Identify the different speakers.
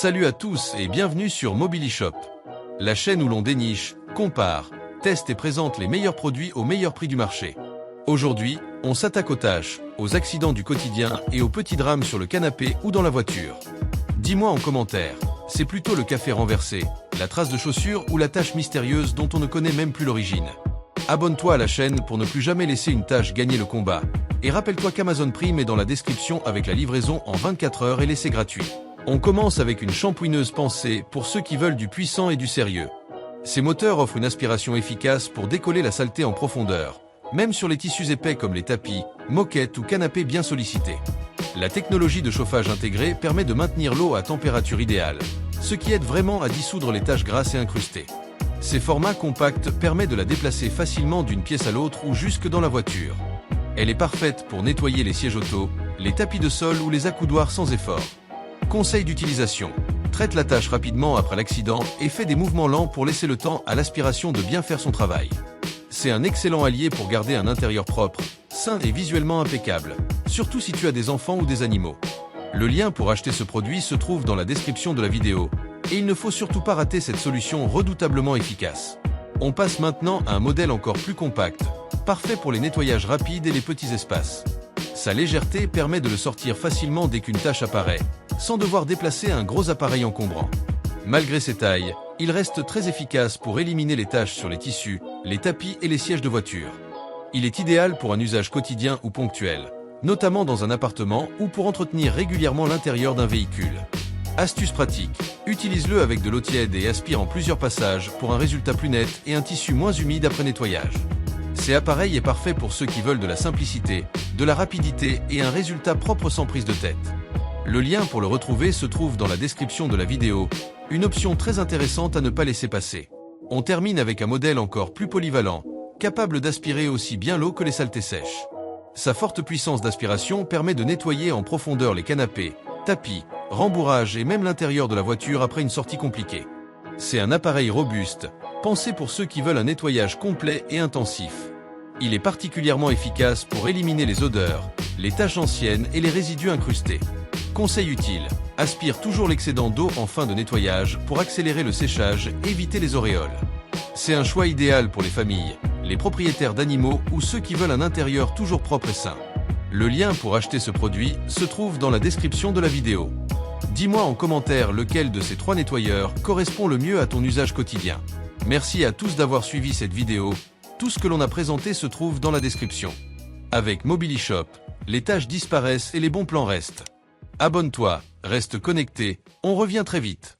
Speaker 1: Salut à tous et bienvenue sur Mobilishop, la chaîne où l'on déniche, compare, teste et présente les meilleurs produits au meilleur prix du marché. Aujourd'hui, on s'attaque aux tâches, aux accidents du quotidien et aux petits drames sur le canapé ou dans la voiture. Dis-moi en commentaire, c'est plutôt le café renversé, la trace de chaussure ou la tache mystérieuse dont on ne connaît même plus l'origine. Abonne-toi à la chaîne pour ne plus jamais laisser une tâche gagner le combat. Et rappelle-toi qu'Amazon Prime est dans la description avec la livraison en 24 heures et l'essai gratuit. On commence avec une shampouineuse pensée pour ceux qui veulent du puissant et du sérieux. Ces moteurs offrent une aspiration efficace pour décoller la saleté en profondeur, même sur les tissus épais comme les tapis, moquettes ou canapés bien sollicités. La technologie de chauffage intégré permet de maintenir l'eau à température idéale, ce qui aide vraiment à dissoudre les taches grasses et incrustées. Ces formats compacts permettent de la déplacer facilement d'une pièce à l'autre ou jusque dans la voiture. Elle est parfaite pour nettoyer les sièges auto, les tapis de sol ou les accoudoirs sans effort. Conseil d'utilisation. Traite la tâche rapidement après l'accident et fais des mouvements lents pour laisser le temps à l'aspiration de bien faire son travail. C'est un excellent allié pour garder un intérieur propre, sain et visuellement impeccable, surtout si tu as des enfants ou des animaux. Le lien pour acheter ce produit se trouve dans la description de la vidéo, et il ne faut surtout pas rater cette solution redoutablement efficace. On passe maintenant à un modèle encore plus compact, parfait pour les nettoyages rapides et les petits espaces. Sa légèreté permet de le sortir facilement dès qu'une tâche apparaît, sans devoir déplacer un gros appareil encombrant. Malgré ses tailles, il reste très efficace pour éliminer les taches sur les tissus, les tapis et les sièges de voiture. Il est idéal pour un usage quotidien ou ponctuel, notamment dans un appartement ou pour entretenir régulièrement l'intérieur d'un véhicule. Astuce pratique, utilise-le avec de l'eau tiède et aspire en plusieurs passages pour un résultat plus net et un tissu moins humide après nettoyage. Cet appareil est parfait pour ceux qui veulent de la simplicité, de la rapidité et un résultat propre sans prise de tête. Le lien pour le retrouver se trouve dans la description de la vidéo, une option très intéressante à ne pas laisser passer. On termine avec un modèle encore plus polyvalent, capable d'aspirer aussi bien l'eau que les saletés sèches. Sa forte puissance d'aspiration permet de nettoyer en profondeur les canapés, tapis, rembourrages et même l'intérieur de la voiture après une sortie compliquée. C'est un appareil robuste, pensé pour ceux qui veulent un nettoyage complet et intensif. Il est particulièrement efficace pour éliminer les odeurs, les taches anciennes et les résidus incrustés. Conseil utile, aspire toujours l'excédent d'eau en fin de nettoyage pour accélérer le séchage et éviter les auréoles. C'est un choix idéal pour les familles, les propriétaires d'animaux ou ceux qui veulent un intérieur toujours propre et sain. Le lien pour acheter ce produit se trouve dans la description de la vidéo. Dis-moi en commentaire lequel de ces 3 nettoyeurs correspond le mieux à ton usage quotidien. Merci à tous d'avoir suivi cette vidéo. Tout ce que l'on a présenté se trouve dans la description. Avec Mobilishop, les tâches disparaissent et les bons plans restent. Abonne-toi, reste connecté, on revient très vite.